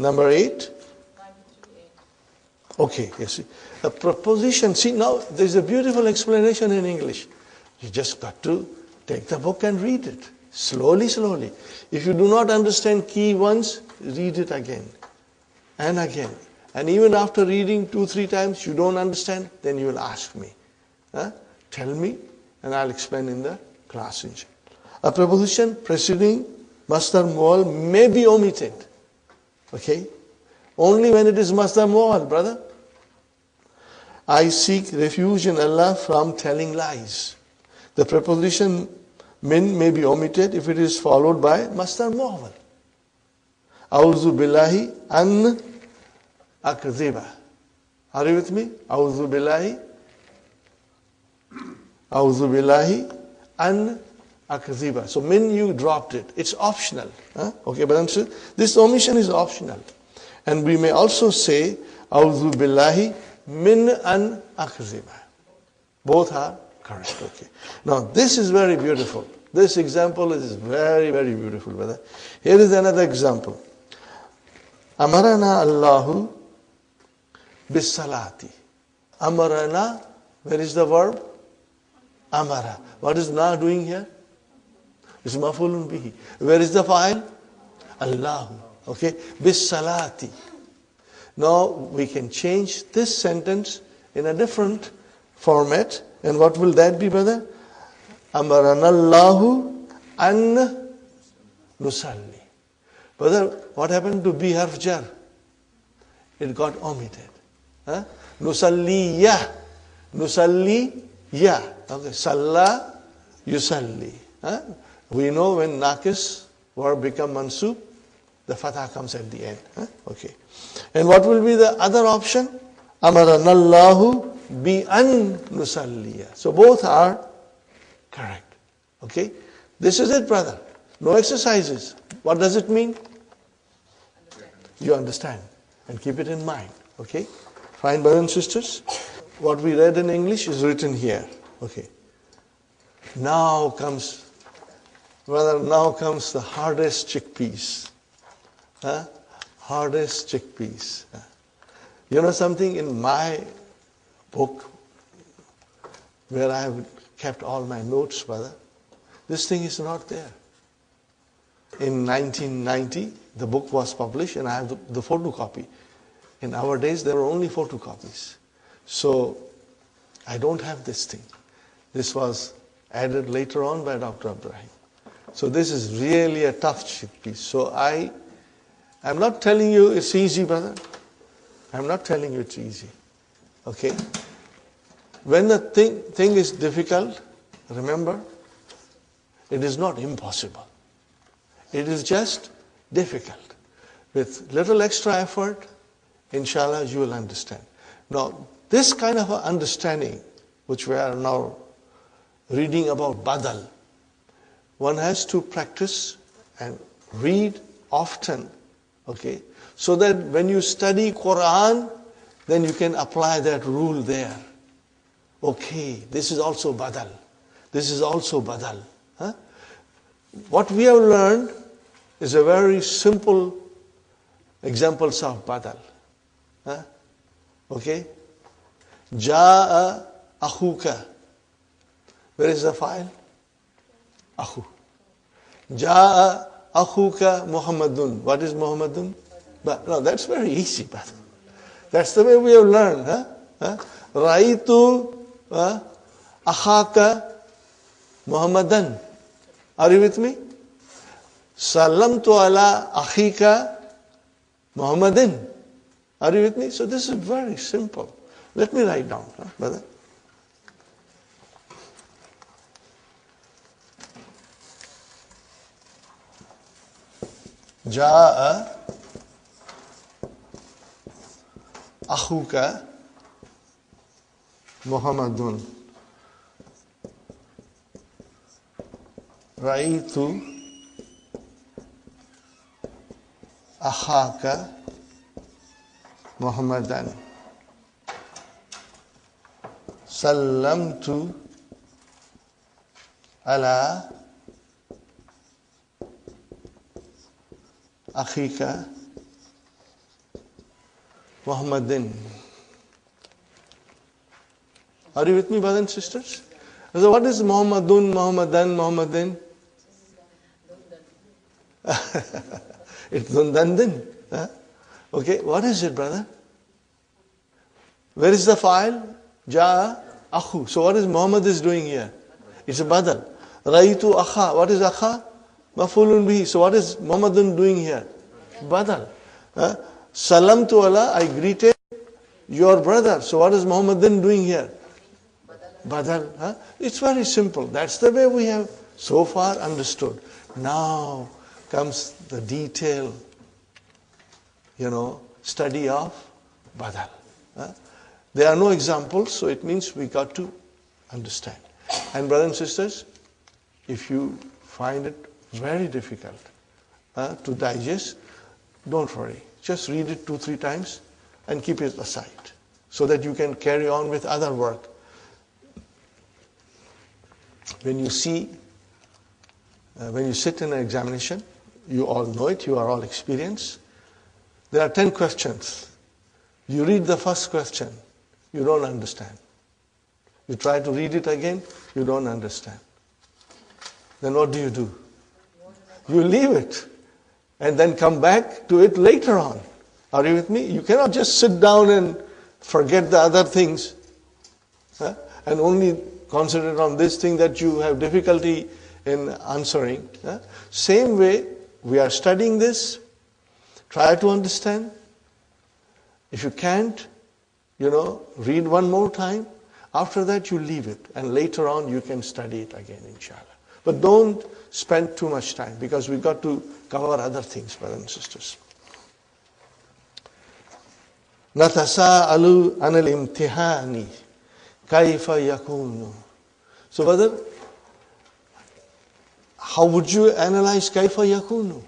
Number 8. Okay, you see. A preposition, see now there's a beautiful explanation in English. You just got to take the book and read it. Slowly, slowly. If you do not understand key once, read it again and again. And even after reading 2-3 times, you don't understand, then you will ask me. Tell me, and I'll explain in the class. A preposition preceding masdar mu'al may be omitted. Okay? Only when it is masdar mu'al, brother. I seek refuge in Allah from telling lies. The preposition min may be omitted if it is followed by masdar mu'awwal. A'udhu billahi an akdhiba. Are you with me? A'udhu billahi an akdhiba. So min, you dropped it. It's optional. Okay, but this omission is optional. And we may also say A'udhu billahi min an akdhiba. Both are correct. Okay. Now this is very beautiful. This example is very, very beautiful, brother. Here is another example. Amarana Allahu bis salati. Amarana, where is the verb? Amara. What is na doing here? It's maf'ulun bihi. Where is the fa'il? Allahu. Okay? Bis salati. Now we can change this sentence in a different format. And what will that be, brother? Amarana Allahu an nusalli. Brother, what happened to bi harf jar? It got omitted. Nusalliya. Nusalliya. Okay. Salla yusalli. We know when nakis verb become mansub, the fatah comes at the end. Okay. And what will be the other option? Amarana Allahu bi an nusalliya. So both are correct. Okay? This is it, brother. No exercises. What does it mean? You understand. And keep it in mind. Okay? Fine, brothers and sisters. What we read in English is written here. Okay. Now comes the hardest chickpeas. Hardest chickpeas. You know something? In my book, where I have kept all my notes, brother, this thing is not there. In 1990, the book was published and I have the photocopy. In our days, there were only photocopies. So, I don't have this thing. This was added later on by Dr. Ibrahim. So this is really a tough chickpea. So I'm not telling you it's easy, brother. I'm not telling you it's easy. Okay? When the thing is difficult, remember, it is not impossible. It is just difficult. With little extra effort, inshallah, you will understand. Now, this kind of understanding, which we are now reading about badal, one has to practice and read often, okay? So that when you study Quran, then you can apply that rule there. Okay, this is also badal. This is also badal. What we have learned is a very simple examples of badal. Okay? Ja'a akhuka. Where is the file? Akhu. Ja'a akhuka Muhammadun. What is Muhammadun? But no, that's very easy, brother. That's the way we have learned. Raitu akhaka Muhammadan. Are you with me? Salamtu ala akhika Muhammadin. Are you with me? So this is very simple. Let me write down, brother. Ja'a akhuka Muhammadun. Raitu akhaka Muhammadan. Sallamtu ala akhika Muhammadin. Are you with me, brothers and sisters? So what is Muhammadun, Muhammadan, Muhammadin? It's Dundandin. Huh? Okay, what is it, brother? Where is the file? Ja'a Akhu. So what is Muhammad is doing here? It's a badal. Raitu Akha. What is Akha? Mafulun bihi. So what is Muhammadun doing here? Badal. Salam to Allah. I greeted your brother. So what is Muhammadin doing here? Badal. Huh? It's very simple. That's the way we have so far understood. Now comes the detail, study of badal. There are no examples, so it means we got to understand. And brothers and sisters, if you find it very difficult to digest, don't worry. Just read it 2-3 times and keep it aside so that you can carry on with other work. When you sit in an examination, you all know it, you are all experienced. There are 10 questions. You read the first question, you don't understand. You try to read it again, you don't understand. Then what do? You leave it and then come back to it later on. Are you with me? You cannot just sit down and forget the other things and only concentrate on this thing that you have difficulty in answering. Same way, we are studying this. Try to understand. If you can't, read one more time. After that, you leave it. And later on, you can study it again, inshallah. But don't spend too much time because we've got to cover other things, brothers and sisters. Natasa'alu anil imtihani kaifa yakunu. So, brother, how would you analyze kaifa yakunu?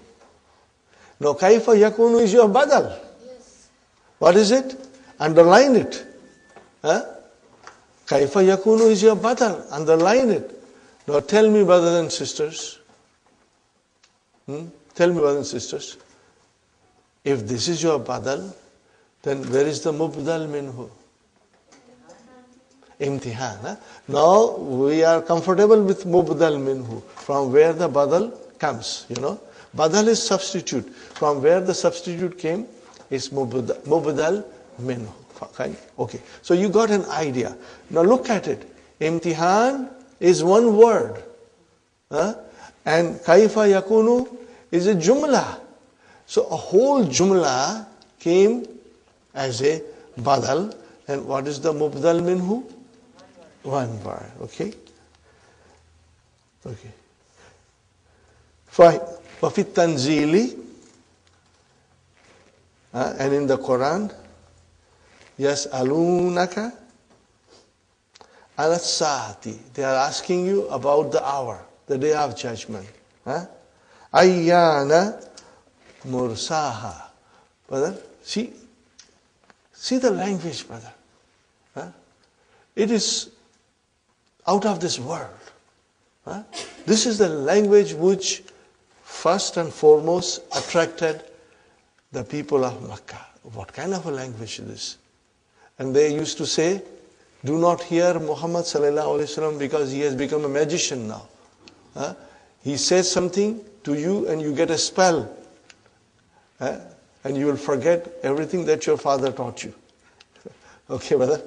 Now, kaifa yakunu is your badal. Yes. What is it? Underline it. Kaifa yakunu is your badal. Underline it. Now, tell me, brothers and sisters. Tell me, brothers and sisters. If this is your badal, then where is the mubdal minhu? Imtihan. Now we are comfortable with mubdal minhu, from where the badal comes. Badal is substitute. From where the substitute came is mubdal minhu. Fine? Okay. So you got an idea. Now look at it. Imtihan is one word. And kaifa yakunu is a jumla. So a whole jumla came as a badal. And what is the mubdal minhu? One word. Okay? Okay. Fine. وَفِي التَّنْزِيلِ and in the Quran, يَسْأَلُونَكَ عَلَى السَّاعَةِ. They are asking you about the hour, the day of judgment. أَيَّانَ مُرْسَاهَا. Brother, see the language, brother. It is out of this world. This is the language which first and foremost attracted the people of Makkah. What kind of a language is this? And they used to say, do not hear Muhammad sallallahu alaihi wasallam because he has become a magician now. He says something to you and you get a spell. And you will forget everything that your father taught you. Okay, brother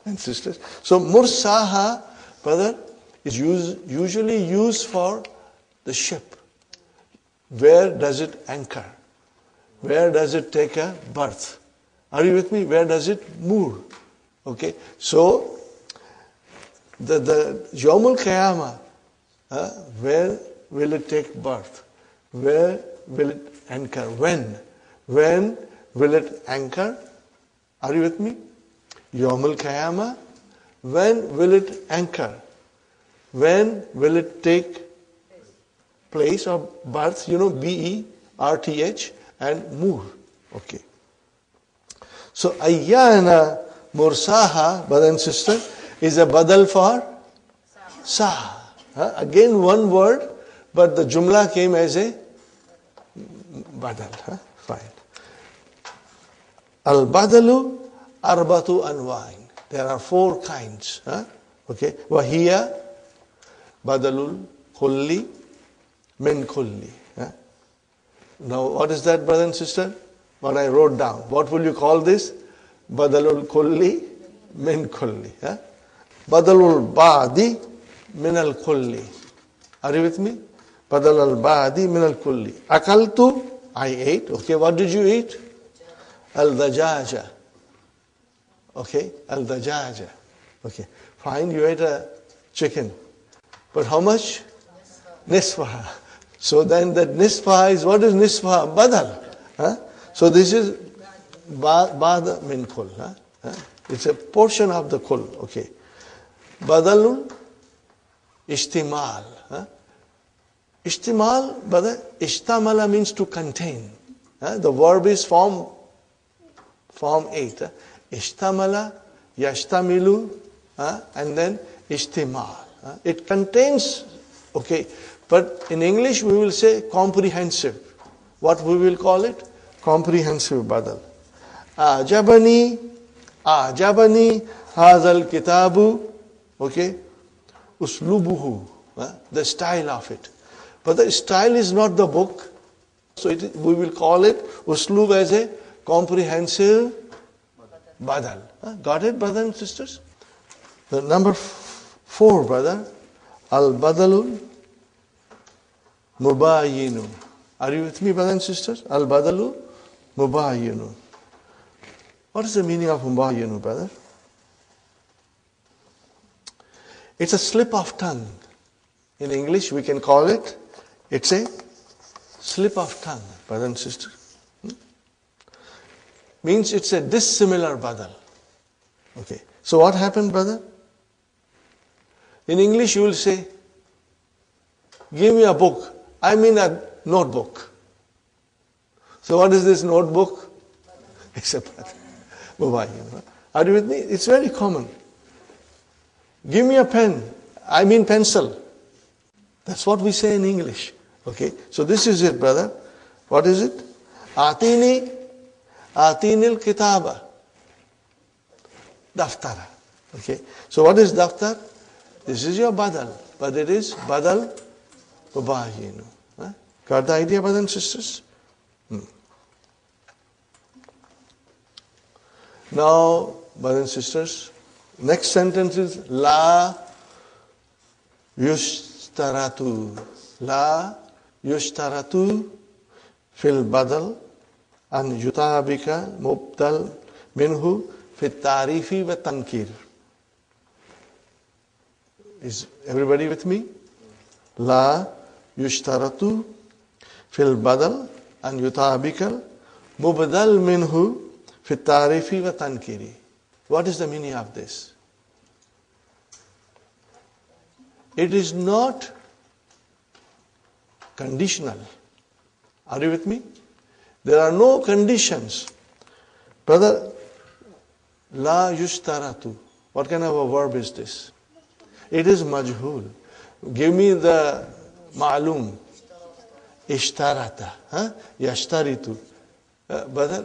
and sisters. So mursaha, brother, is usually used for the ship. Where does it anchor? Where does it take a berth? Are you with me? Where does it moor? Okay. So the Yawmul Qiyamah, where will it take birth? Where will it anchor? When? When will it anchor? Are you with me? Yawmul Qiyamah. When will it anchor? When will it take place or birth? B-E-R-T-H and moor. Okay. So ayyana mursaha, brother and sister, is a badal for sa. Again one word, but the jumla came as a badal. Fine. Al-badalu arbatu anwa'in. There are 4 kinds. Okay. Wahiya badalul kulli min kulli. Now what is that, brother and sister? What I wrote down. What will you call this? Badalul kulli min kulli. Badalul ba'di min al kulli. Are you with me? Badalul ba'di min al kulli. Akaltu, I ate. Okay, what did you eat? Al-dajaja. Okay, al-dajaja. Okay, fine, you ate a chicken. But how much? Nisfaha. So then that nisfaha is, what is nisfaha? Badal. So this is ba'da min kul. It's a portion of the kul. Okay. Badalun ishtimal. Ishtimal, brother, ishtamala means to contain. The verb is form 8. Ishtamala, yashtamilu, and then ishtimal. It contains, okay. But in English we will say comprehensive. What we will call it? Comprehensive badal. Ajabani hazal kitabu, okay, uslubuhu, the style of it. But the style is not the book. So we will call it uslub as a comprehensive badal. Got it, brothers and sisters? The number 4, brother, al-badalul mubayinu. Are you with me, brothers and sisters? Al-badalu mubayinu. What is the meaning of mubayinu, brother? It's a slip of tongue. In English we can call it, it's a slip of tongue, brother and sister. Means it's a dissimilar badal. Okay. So what happened, brother? In English you will say, give me a book. I mean a notebook. So what is this notebook? It's a badal. Are you with me? It's very common. Give me a pen. I mean pencil. That's what we say in English. Okay. So this is it, brother. What is it? Atinil kitaba. Daftara. Okay. So what is daftar? This is your badal. But it is badal mubayinu. Got the idea, brothers and sisters? Now, brothers and sisters, next sentence is La yushtaratu. La yushtaratu fil badal an yutabika mubdal minhu fit tarifi wa tankir. Is everybody with me? La yushtaratu fil badal an yutabika mubdal minhu fit tarifi wa tankiri. What is the meaning of this? It is not conditional. Are you with me? There are no conditions. Brother, la yushtaratu. What kind of a verb is this? It is majhul. Give me the ma'lum. Ishtarata. Yashtaritu. Brother,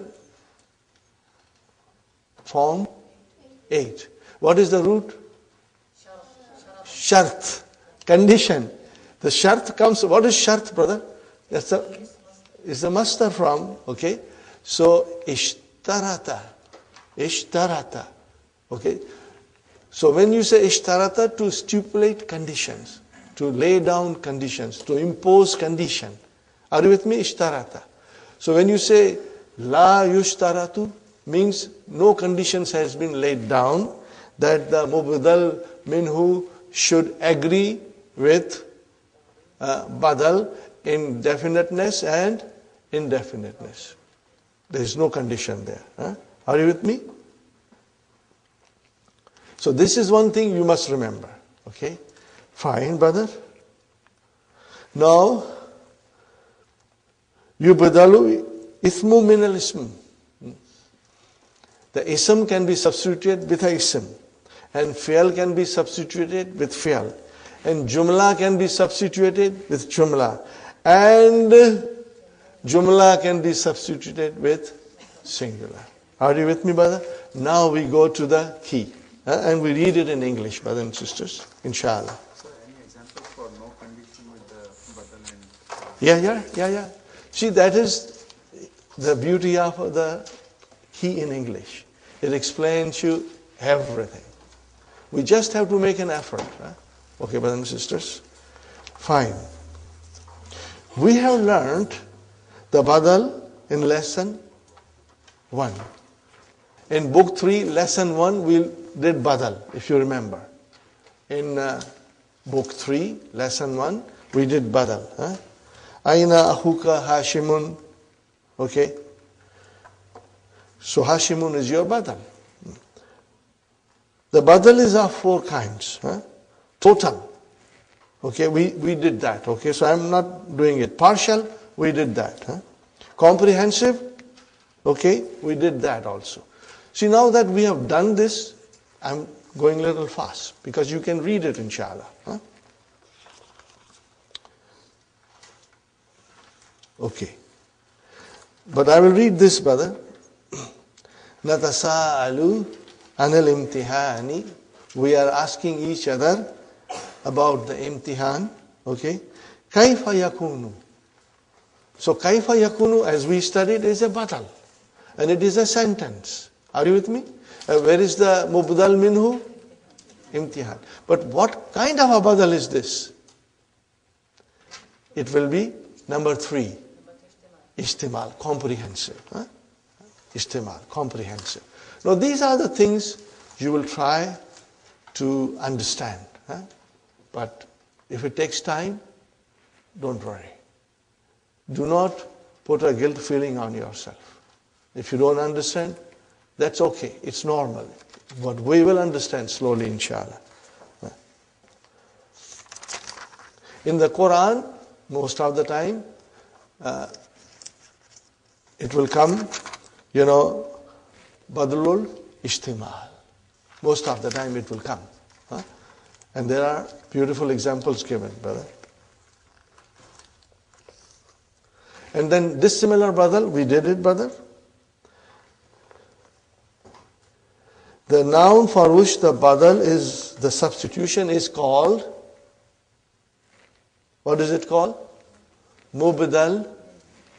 form 8. What is the root? Shart. Condition. The shart comes, what is shart, brother? That's the master from, okay? So, ishtarata. Ishtarata. Okay? So when you say ishtarata, to stipulate conditions, to lay down conditions, to impose condition. Are you with me? Ishtarata. So when you say la yushtaratu, means no conditions has been laid down, that the mubdal minhu should agree with badal in definiteness and indefiniteness. There is no condition there. Are you with me? So this is one thing you must remember. Okay? Fine, brother. Now, yubdalu ismu min al ism. The ism can be substituted with a ism. And fi'al can be substituted with fi'al. And jumla can be substituted with jumla. And jumla can be substituted with singular. Are you with me, brother? Now we go to the key. And we read it in English, brothers and sisters, inshallah. Sir, any examples for no condition with the badal Yeah. See, that is the beauty of the key in English. It explains you everything. We just have to make an effort. Okay, brothers and sisters? Fine. We have learned the badal in lesson 1. In book 3, lesson 1, we did badal, if you remember. In book 3, lesson 1, we did badal. Aina ahuka Hashimun. Okay. So Hashimun is your badal. The badal is of 4 kinds. Total. Okay, we did that. Okay, so I'm not doing it. Partial, we did that. Comprehensive, okay, we did that also. See, now that we have done this, I'm going a little fast because you can read it, inshallah. Okay. But I will read this, brother. Natasa'alu anil imtihani. We are asking each other about the imtihan. Okay. Kaifa yakunu. So kaifa yakunu, as we studied, is a badal. And it is a sentence. Are you with me? Where is the mubdal minhu? Imtihan. But what kind of a badal is this? It will be number 3. Istimal, comprehensive. Istimal, comprehensive. Now these are the things you will try to understand. But if it takes time, don't worry. Do not put a guilt feeling on yourself. If you don't understand, that's okay. It's normal. But we will understand slowly, inshallah. In the Quran, most of the time, it will come, badlul ishtimal. Most of the time it will come. And there are beautiful examples given, brother. And then this similar badal, we did it, brother. The noun for which the badal is, the substitution is called, what is it called? Mubdal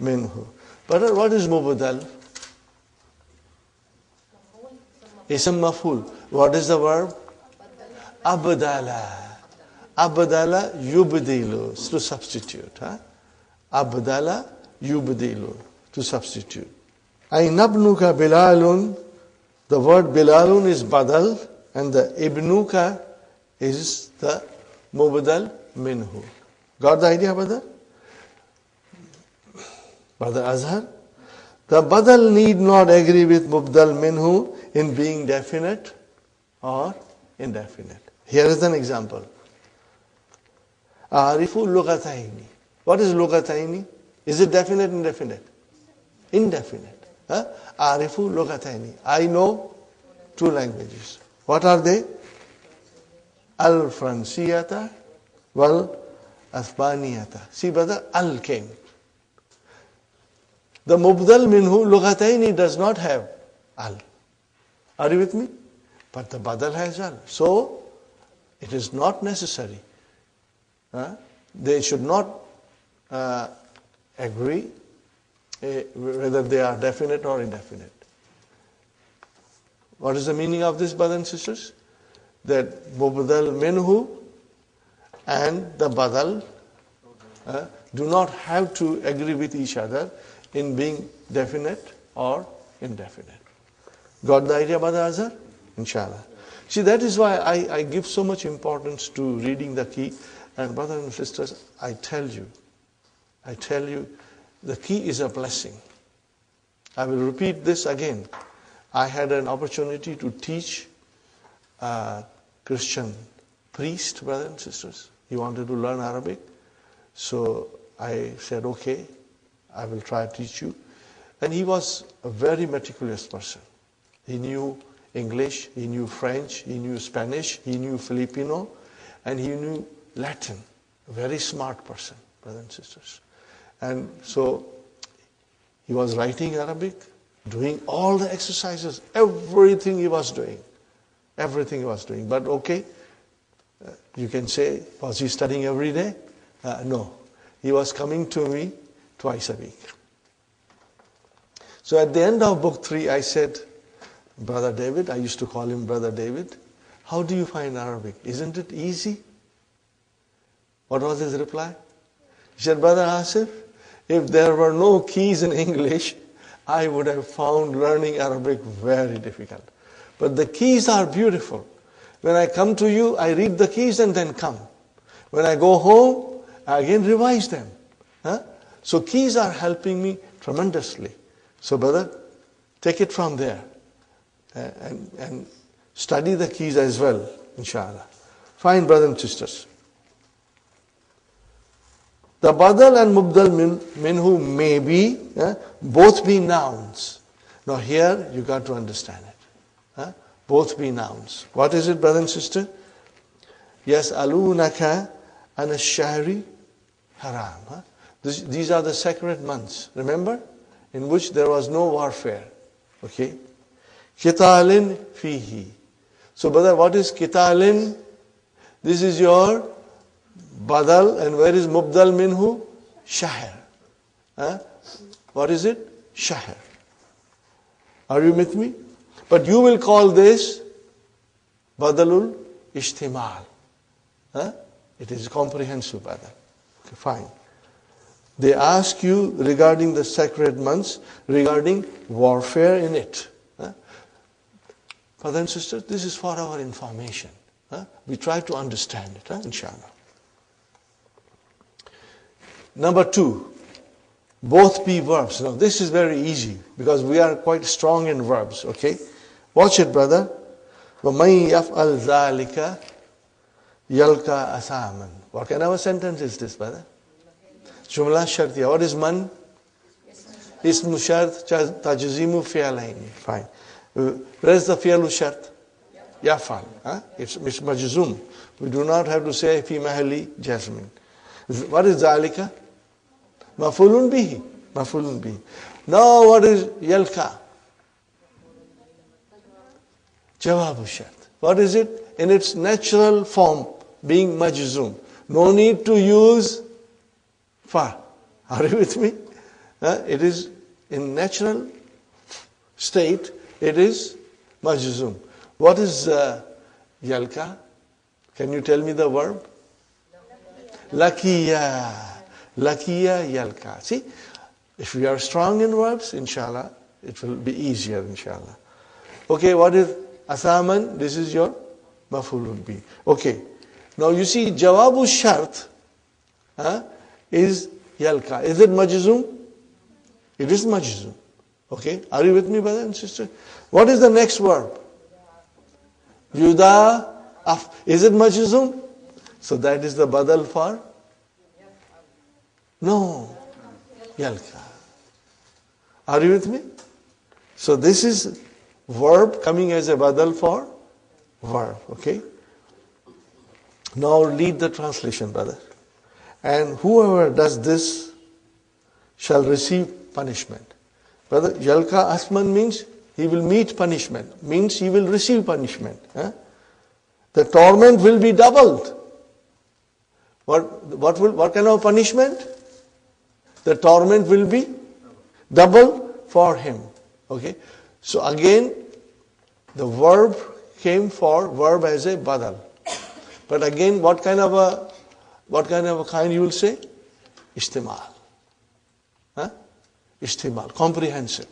minhu. Brother, what is mubdal? Ism maf'ul. What is the verb? Abdala. Abdala yubdilu, to substitute. Abdala yubdilu, to substitute. Aynabnuka bilalun. The word bilalun is badal and the ibnuka is the mubdal minhu. Got the idea, brother? Brother Azhar? The badal need not agree with mubdal minhu in being definite or indefinite. Here is an example. Arifu lugataini. What is lugataini? Is it definite, indefinite? Indefinite. Arifu lugataini. I know 2 languages. What are they? Al-Fransiyata wal-Athbaniyata. See, brother, al came. The mubdal minhu lugataini does not have al. Are you with me? But the badal has al. So, it is not necessary. They should not agree whether they are definite or indefinite. What is the meaning of this, brothers and sisters? That mubdal minhu and the badal do not have to agree with each other in being definite or indefinite. Got the idea, Brother Azhar? Inshallah. See, that is why I give so much importance to reading the key. And brothers and sisters, I tell you, the key is a blessing. I will repeat this again. I had an opportunity to teach a Christian priest, brothers and sisters. He wanted to learn Arabic. So I said, okay, I will try to teach you. And he was a very meticulous person. He knew English, he knew French, he knew Spanish, he knew Filipino, and he knew Latin. A very smart person, brothers and sisters. And so he was writing Arabic, doing all the exercises, everything he was doing. Everything he was doing. But okay, you can say, was he studying every day? No. He was coming to me twice a week. So at the end of book 3, I said, Brother David, I used to call him Brother David, how do you find Arabic? Isn't it easy? What was his reply? He said, Brother Asif, if there were no keys in English, I would have found learning Arabic very difficult. But the keys are beautiful. When I come to you, I read the keys and then come. When I go home, I again revise them. So keys are helping me tremendously. So brother, take it from there and study the keys as well, inshallah. Fine, brothers and sisters. The badal and mubdal minhu may be, both be nouns. Now here you got to understand it. Both be nouns. What is it, brother and sister? Yas'alunaka an ash-shahri haram. These are the sacred months, remember? In which there was no warfare. Okay? Qitalin fihi. So brother, what is qitalin? This is your badal, and where is mubdal minhu? Shahr. What is it? Shahr. Are you with me? But you will call this badalul ishtimal. It is comprehensive, brother. Okay, fine. They ask you regarding the sacred months, regarding warfare in it. Brothers and sisters, this is for our information. We try to understand it, inshallah. Number 2, both be verbs. Now this is very easy because we are quite strong in verbs, okay? Watch it, brother. وَمَنْ يَفْعَلْ ذَلِكَ يَلْقَى أَثَامًا. What kind of a sentence is this, brother? Jumla shartiya. What is man? Ismu shart tajzimu fi'alaini. Fine. Where is the fi'alu shart? Yafal. It's majzum. We do not have to say fi mahali jasmin. What is zalika? Mafulun bihi. Mafulun bihi. Now what is yalka? Jawabu shart. What is it? In its natural form, being majzum. No need to use fa. Are you with me? It is in natural state, it is majzum. What is yalka? Can you tell me the verb? Lakiya. Lakiya yalka. See, if we are strong in verbs, inshallah, it will be easier, inshallah. Okay, what is asaman? This is your mafulun bi. Okay. Now you see, jawabu shart is yalka. Is it majzum? It is majzum. Okay. Are you with me, brother and sister? What is the next verb? Yuda af. Is it majzum? So that is the badal for? No. Yalka. Are you with me? So this is verb coming as a badal for verb. Okay. Now read the translation, brother. And whoever does this shall receive punishment. Brother, yalka asman means he will meet punishment. Means he will receive punishment. The torment will be doubled. What kind of punishment? The torment will be double for him. Okay. So again, the verb came for verb as a badal. But again, what kind of a kind you will say? Istimal. Istimal, comprehensive.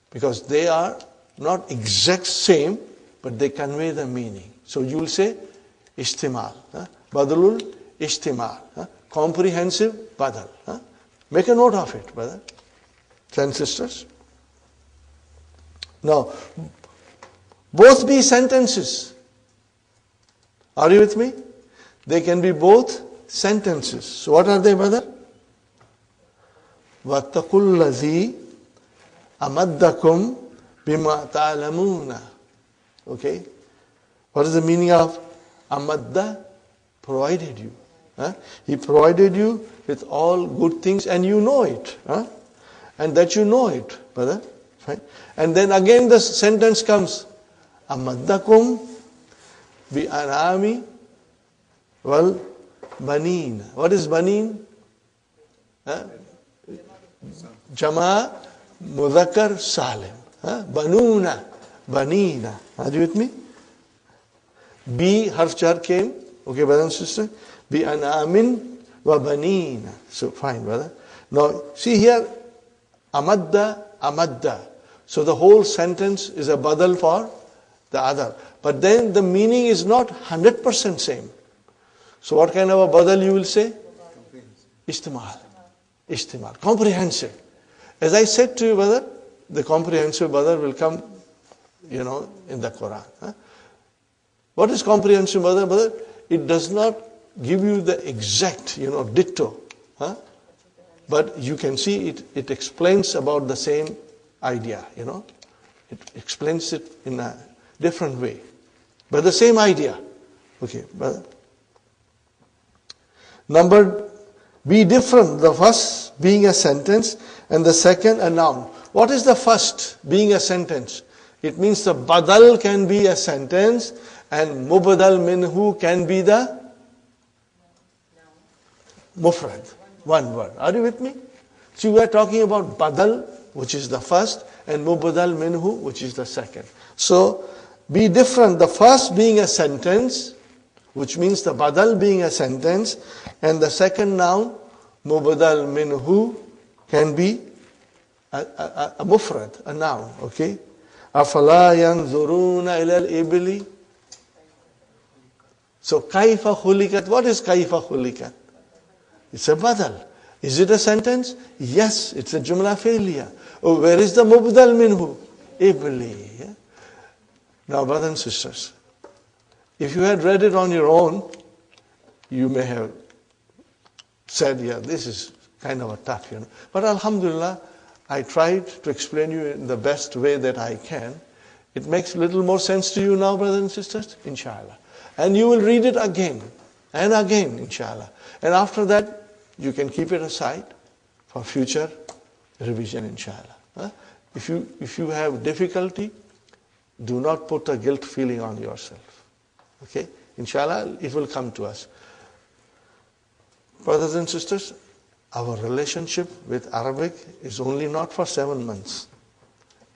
Because they are not exact same, but they convey the meaning. So you will say istimal. Badalul istimal. Comprehensive badal. Make a note of it, brother. And sisters. Now, both be sentences. Are you with me? They can be both sentences. So what are they, brother? وَاتَّقُوا الَّذِي أَمَدَّكُمْ بِمَا تَعْلَمُونَ. Okay? What is the meaning of amadda? Provided you. He provided you with all good things and you know it. And that you know it, brother. Fine. And then again the sentence comes, amaddakum bi anami wal banin. What is banin? Jama mudhakkar salim. Banuna, banina. Are you with me? Bi harf jar came. Okay, brother and sister. Bi anamin wa banina. So fine, brother. Now see here, amadda. So the whole sentence is a badal for the other. But then the meaning is not 100% same. So what kind of a badal you will say? Istimal. Comprehensive. As I said to you, brother, the comprehensive badal will come, in the Quran. What is comprehensive badal, brother? It does not give you the exact, ditto. But you can see it explains about the same idea, It explains it in a different way. But the same idea. Okay, brother. Number, be different. The first being a sentence and the second a noun. What is the first being a sentence? It means the badal can be a sentence and mubadal minhu can be the mufrad. One word. Are you with me? So we are talking about badal, which is the first, and mubadal minhu, which is the second. So be different. The first being a sentence, which means the badal being a sentence, and the second noun, mubadal minhu, can be a mufrad, a noun. Okay? Afala yanzuruna ila al-ibli. So kaifa khulikat. What is kaifa khulikat? It's a badal. Is it a sentence? Yes, it's a jumla fi'liya. Oh, where is the mubdal minhu? Ibli. Yeah? Now, brothers and sisters, if you had read it on your own, you may have said, yeah, this is kind of a tough, But alhamdulillah, I tried to explain you in the best way that I can. It makes a little more sense to you now, brothers and sisters, inshallah. And you will read it again and again, inshallah. And after that, you can keep it aside for future revision, inshallah. If you have difficulty, do not put a guilt feeling on yourself. Okay? Inshallah, it will come to us. Brothers and sisters, our relationship with Arabic is only not for 7 months.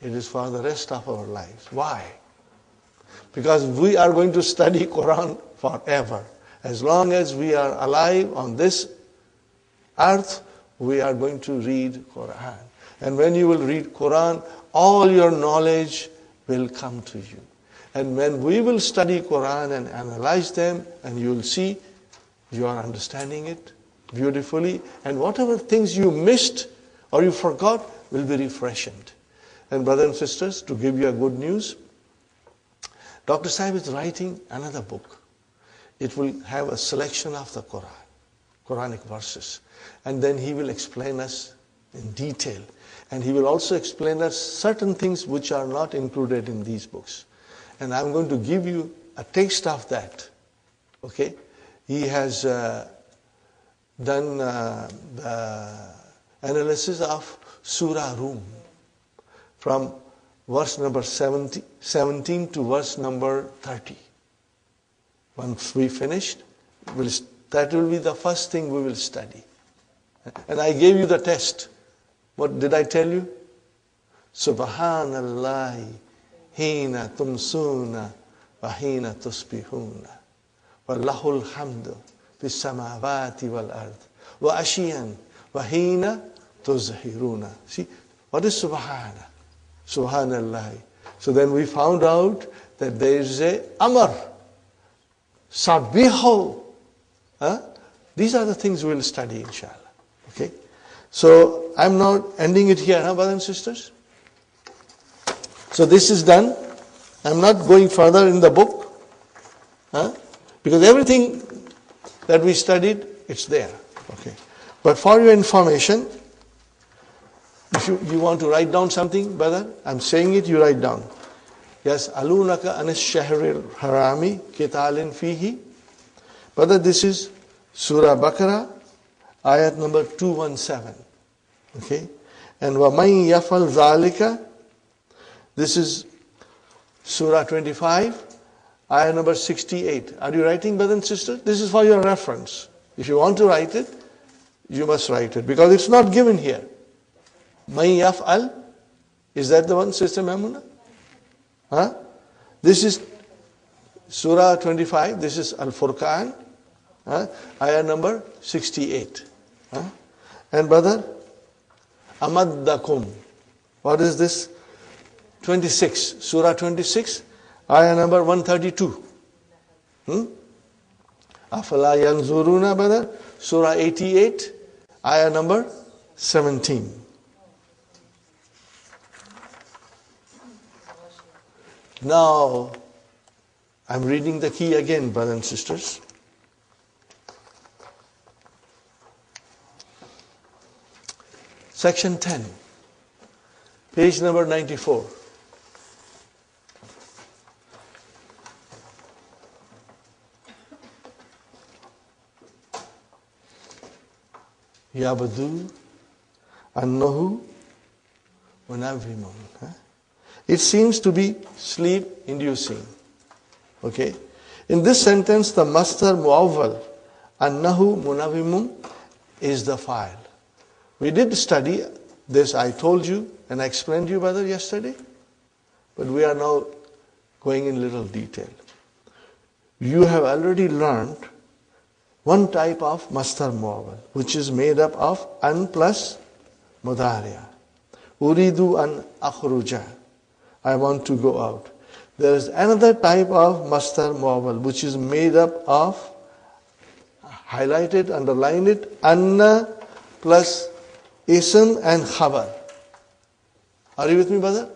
It is for the rest of our lives. Why? Because we are going to study Quran forever. As long as we are alive on this earth, we are going to read Quran. And when you will read Quran, all your knowledge will come to you. And when we will study Quran and analyze them, and you will see you are understanding it beautifully, and whatever things you missed or you forgot will be refreshed. And brothers and sisters, to give you a good news, Dr. Sahib is writing another book. It will have a selection of the Quran, Quranic verses. And then he will explain us in detail. And he will also explain us certain things which are not included in these books. And I'm going to give you a taste of that. Okay? He has done the analysis of Surah Rum from verse number 17 to verse number 30. Once we finished, that will be the first thing we will study. And I gave you the test. What did I tell you? Subhanallah hina tumsuna wa hina tusbihuna wa lahul hamdu fis samawati wal ard wa ashiyan wa hina tuzhiruna. See, what is subhana? Subhanallah. So then we found out that there is a amar. Sabbihu. These are the things we will study, inshallah. Okay? So I'm now ending it here, brothers and sisters. So this is done. I'm not going further in the book. Because everything that we studied, it's there. Okay. But for your information, if you want to write down something, brother, I'm saying it, you write down. Yes, alunaka anis shahril harami kitalin fihi. Brother, this is Surah Baqarah, ayat number 217. Okay? And وَمَنْ يَفْعَلْ ذَلِكَ This is Surah 25, ayah number 68. Are you writing, brothers and sisters? This is for your reference. If you want to write it, you must write it, because it's not given here. May yaf'al, is that the one, Sister Mamuna? Huh? This is Surah 25, this is Al-Furqan, ayah number 68. And brother, Amaddakum. What is this? 26, Surah 26, ayah number 132. Afala yanzuruna, brother, Surah 88, ayah number 17. Now, I'm reading the key again, brothers and sisters. Section 10, page number 94. Yabadu annahu munavvimun. It seems to be sleep inducing. Okay. In this sentence, the masdar muawwal annahu munavvimun is the file. We did study this, I told you and I explained to you, brother, yesterday. But we are now going in little detail. You have already learned one type of masdar muawwal, which is made up of an plus mudariya. Uridu an akhruja. I want to go out. There is another type of masdar muawwal, which is made up of, highlighted, underline it, anna plus ism and khabar. Are you with me, brother?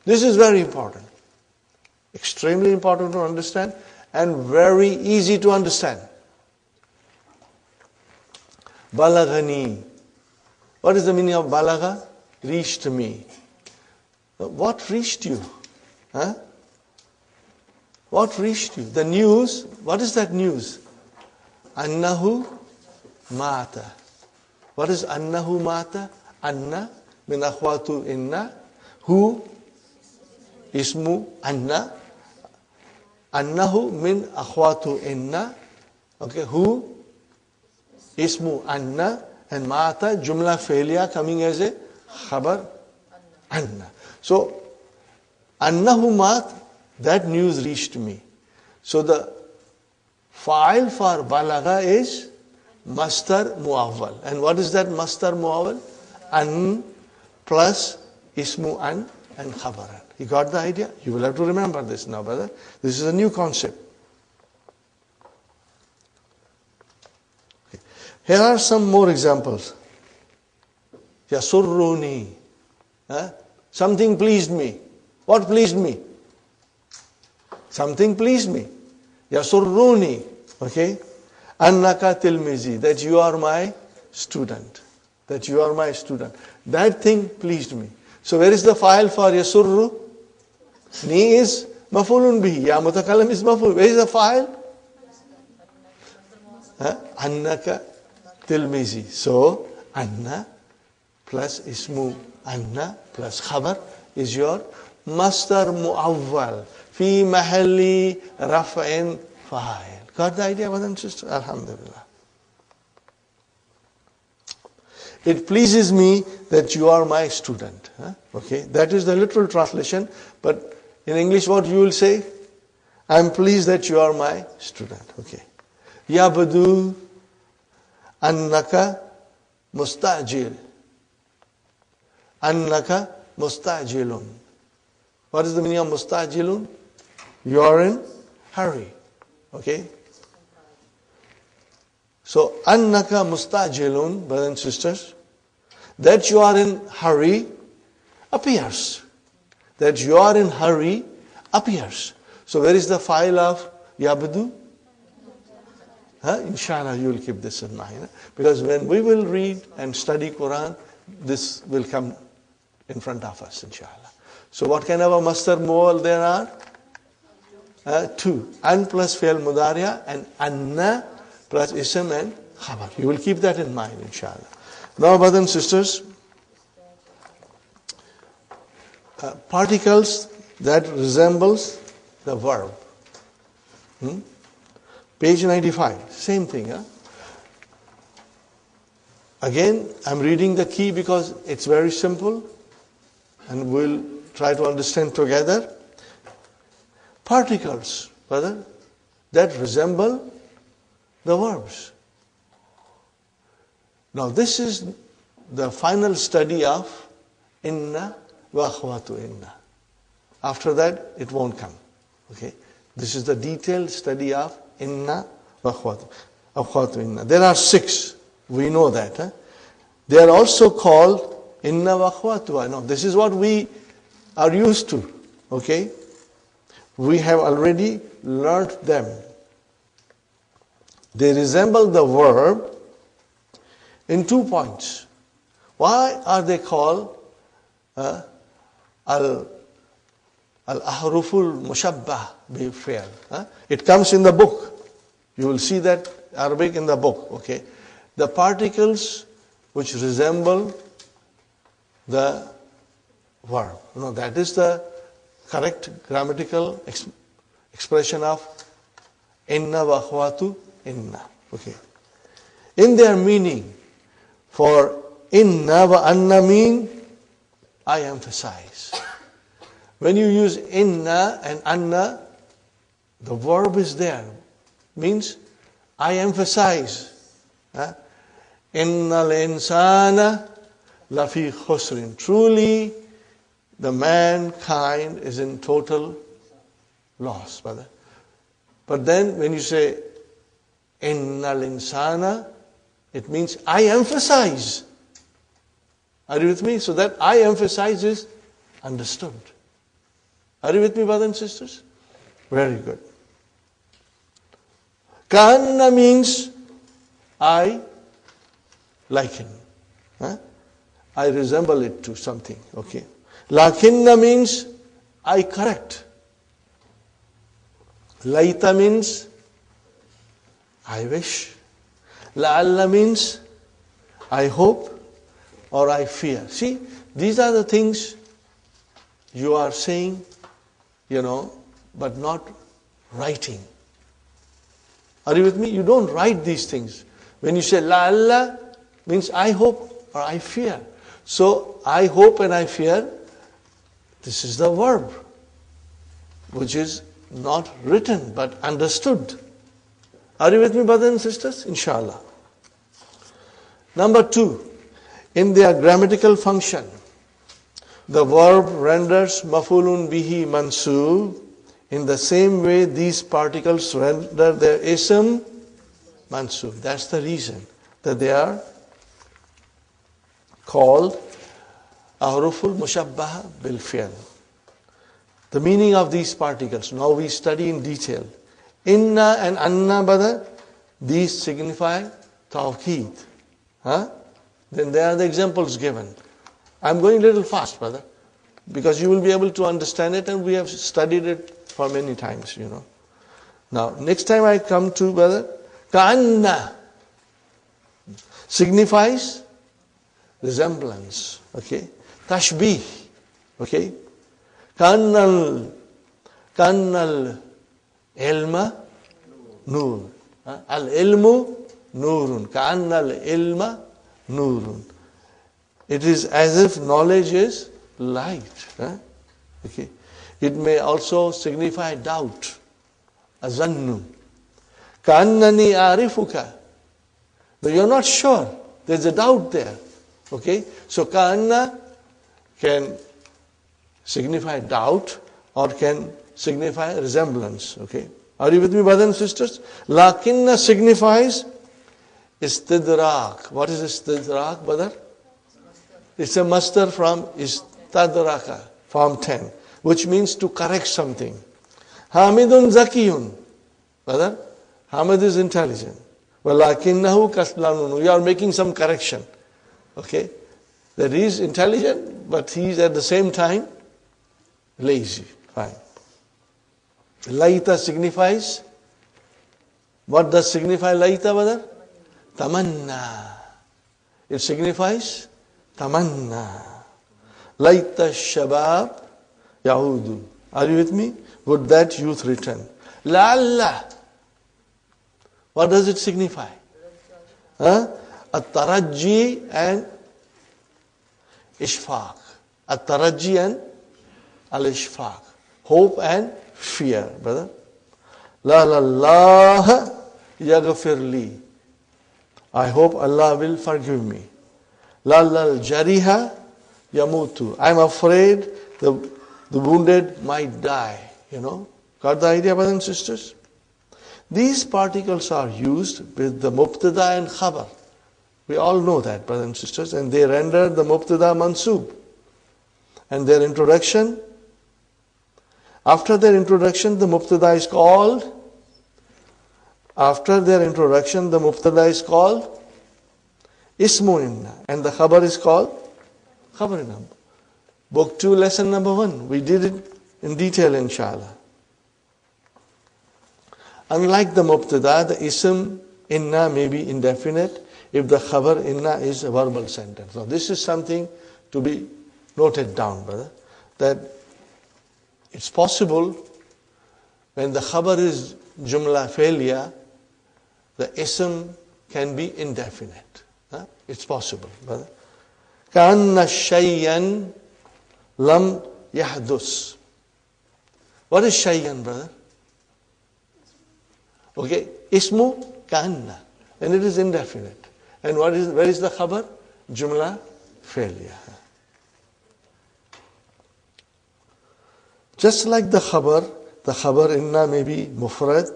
This is very important. Extremely important to understand and very easy to understand. Balagani. What is the meaning of balagha? Reached me. What reached you? Huh? What reached you? The news. What is that news? Annahu mata. What is annahu mata? Anna min akhwatu inna. Who? Ismu anna. Annahu min akhwatu inna. Okay, who? Ismu anna. And mata, jumla failya coming as a khabar anna. So, annahu mat, that news reached me. So the file for balagha is masdar muawwal. And what is that masdar muawwal? An plus ismu an and khabaran. You got the idea? You will have to remember this now, brother. This is a new concept. Okay. Here are some more examples. Yasurruni. Something pleased me. What pleased me? Something pleased me. Yasurruni. Okay? Annaka tilmizi. That you are my student. That you are my student. That thing pleased me. So where is the file for yasurru? Ni is mafulun bihi. Ya mutakallam is maful. Where is the file? Annaka tilmizi. So, anna plus ismu anna plus khabar is your masdar muawwal fi mahalli raf'in fa'il. Got the idea, brothers and sisters? Alhamdulillah. It pleases me that you are my student. Okay, that is the literal translation. But in English, what you will say? I am pleased that you are my student. Okay. Yabdu annaka mustajil. Annaka mustajilun. What is the meaning of mustajilun? You are in hurry. Okay. So, annaka mustajilun, brothers and sisters, that you are in hurry appears. That you are in hurry appears. So, where is the file of yabdu? Inshallah, you will keep this in mind. Because when we will read and study Quran, this will come in front of us, inshallah. So, what kind of a masdar muawwal there are? Two. An plus fi'l mudariya and anna plus ism and khabar. You will keep that in mind, inshallah. Now, brothers and sisters, particles that resembles the verb. Page 95, same thing. Huh? Again, I'm reading the key because it's very simple and we'll try to understand together. Particles, brother, that resemble the verbs. Now this is the final study of inna wa akhwatu inna. After that, it won't come. Okay? This is the detailed study of inna wa akhwatu inna. There are 6. We know that. Huh? They are also called inna wa akhwatuha. Now, this is what we are used to. Okay? We have already learnt them. They resemble the verb in 2 points. Why are they called al-ahruful mushabbah bil fi'l? It comes in the book. You will see that Arabic in the book. Okay? The particles which resemble the verb. No, that is the correct grammatical expression of inna wa akhwatu inna. Okay. In their meaning, for inna wa anna mean I emphasize. When you use inna and anna, the verb is there. Means I emphasize. Innal insana lafi khusrin. Truly, the mankind is in total loss, brother. But then when you say innal insana, it means I emphasize. Are you with me? So that I emphasize is understood. Are you with me, brothers and sisters? Very good. Kanna means I liken. I resemble it to something. Okay. Lakinna means I correct. Laita means I wish. La'alla means I hope or I fear. See, these are the things you are saying, but not writing. Are you with me? You don't write these things. When you say la'alla, means I hope or I fear. So I hope and I fear, this is the verb, which is not written but understood. Are you with me, brothers and sisters? Inshallah. Number 2, in their grammatical function, the verb renders mafulun bihi mansub. In the same way, these particles render their ism mansub. That's the reason that they are called ahruful mushabbaha bil fi'l. The meaning of these particles, now we study in detail. Inna and anna, brother, these signify tawqeed. Then there are the examples given. I'm going a little fast, brother, because you will be able to understand it and we have studied it for many times, Now, next time I come to, brother, ka'anna signifies resemblance, okay? Tashbih, okay? Kannal ilma nur. Al ilmu nurun. Kannal ilma nurun. It is as if knowledge is light. Okay. It may also signify doubt. Azannu. Kannani arifuka. But you're not sure. There's a doubt there. Okay. So kanna can signify doubt or can signify resemblance. Okay. Are you with me, brothers and sisters? Lakinna signifies istidrak. What is istidrak, brother? It's a master from istadraka, form 10, which means to correct something. Hamidun zakiyun. Brother, Hamid is intelligent. Walakinnahu kaslanun. You are making some correction. Okay. That he is intelligent, but he is at the same time lazy. Fine. Laita signifies, what does signify laita, brother? Tamanna. It signifies tamanna. Laita shabab Yahudu. Are you with me? Would that youth return? La'alla. What does it signify? At-taraji and ishfaq. At-taraji and al-ishfaq. Hope and fear, brother. La'allah yaghfir li. I hope Allah will forgive me. La'allal jariha yamutu. I'm afraid the wounded might die. Got the idea, brothers and sisters? These particles are used with the mubtada and khabar. We all know that, brothers and sisters, and they render the mubtada mansub. And their introduction, after their introduction, the mubtada is called, ismu inna, and the khabar is called khabar inna. Book 2, lesson number 1. We did it in detail, inshallah. Unlike the mubtada, the ism inna may be indefinite if the khabar inna is a verbal sentence. Now this is something to be noted down, brother, that it's possible when the khabar is jumla failure, the ism can be indefinite. It's possible, brother. Ka'anna shayyan lam yahdus. What is shayyan, brother? Okay, ismu ka'anna, and it is indefinite. And where is the khabar? Jumla failure. Just like the khabar inna may be mufrad,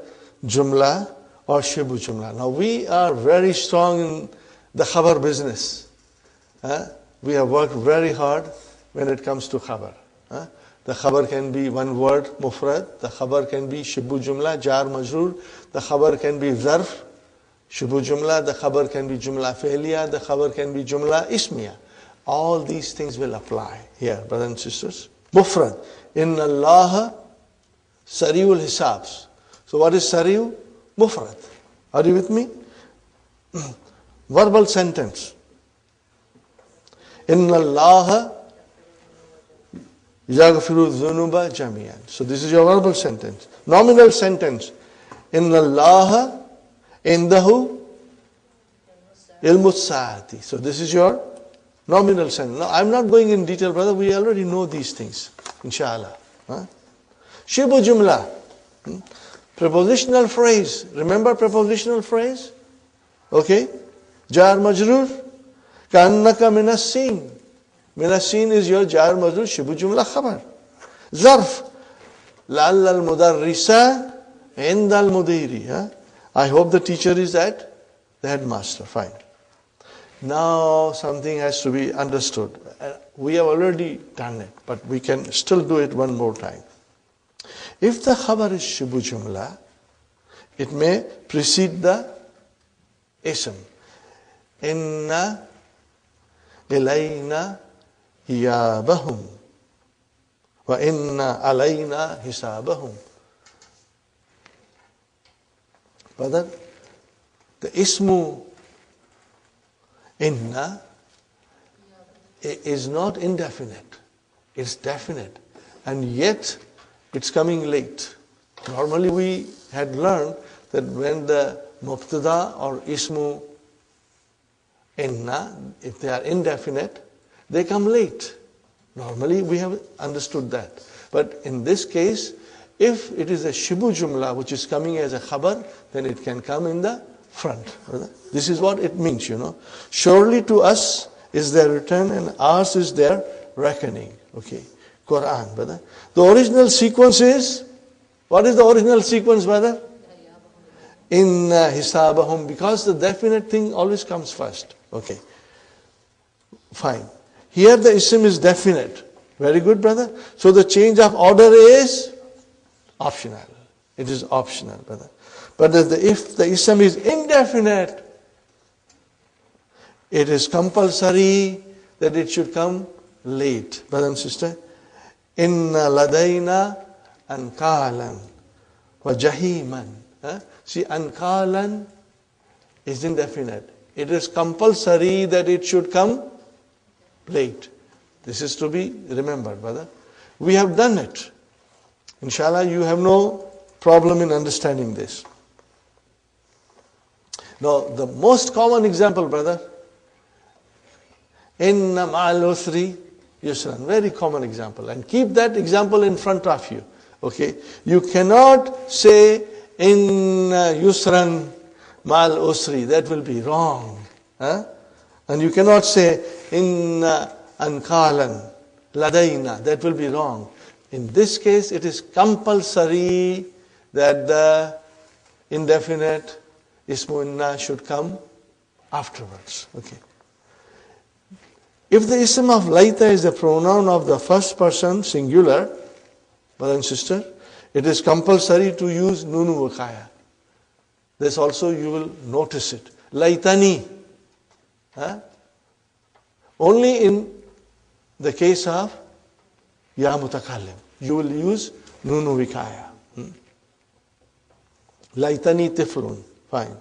jumla, or shibu jumla. Now we are very strong in the khabar business. We have worked very hard when it comes to khabar. The khabar can be one word, mufrad. The khabar can be shibu jumla, jar majrur. The khabar can be zarf, shibu jumla. The khabar can be jumla failiyah. The khabar can be jumla ismiya. All these things will apply here, brothers and sisters. Mufrad. Inna Allah sari'ul hisabs. So what is sari'u? Mufrad. Are you with me? Verbal sentence. Inna Allah yaghfiru dhunuba jami'an. So this is your verbal sentence. Nominal sentence. Inna Allah indahu ilmus sa'ati. So this is your nominal sentence. Now I'm not going in detail, brother. We already know these things. Inshallah. Shibu jumla. Prepositional phrase. Remember prepositional phrase? Okay. Jar majrur. Ka'annaka minassin. Minassin is your jar majrur shibu jumla khabar. Zarf. La'alla al-mudarrisa inda al-mudiri. I hope the teacher is at the headmaster. Fine. Now something has to be understood. We have already done it, but we can still do it one more time. If the khabar is shibu jumla, it may precede the ism. Inna ilayna iyabahum wa inna alayna hisabahum. Brother, the ismu inna is not indefinite. It's definite. And yet, it's coming late. Normally we had learned that when the mubtada or ismu inna, if they are indefinite, they come late. Normally we have understood that. But in this case, if it is a shibu jumla which is coming as a khabar, then it can come in the front. This is what it means, Surely to us is their return and ours is their reckoning. Okay. Quran, brother. The original sequence is, what is the original sequence, brother? Inna hisabahum, because the definite thing always comes first. Okay. Fine. Here the ism is definite. Very good, brother. So the change of order is optional. It is optional, brother. But if the ism is indefinite, it is compulsory that it should come late. Brother and sister, inna ladayna ankalan wa jahiman. See, ankalan is indefinite. It is compulsory that it should come late. This is to be remembered, brother. We have done it. Inshallah, you have no problem in understanding this. Now, the most common example, brother, inna ma'al usri yusran. Very common example. And keep that example in front of you. Okay? You cannot say inna yusran ma'al usri. That will be wrong. Huh? And you cannot say inna ankalan ladayna. That will be wrong. In this case, it is compulsory that the indefinite ismu inna should come afterwards. Okay. If the ism of laita is the pronoun of the first person singular, brother and sister, it is compulsory to use nunu wakaya. This also you will notice it. Laitani. Huh? Only in the case of ya mutakallim, you will use nunu vikaya. Laitani tiflun. Fine.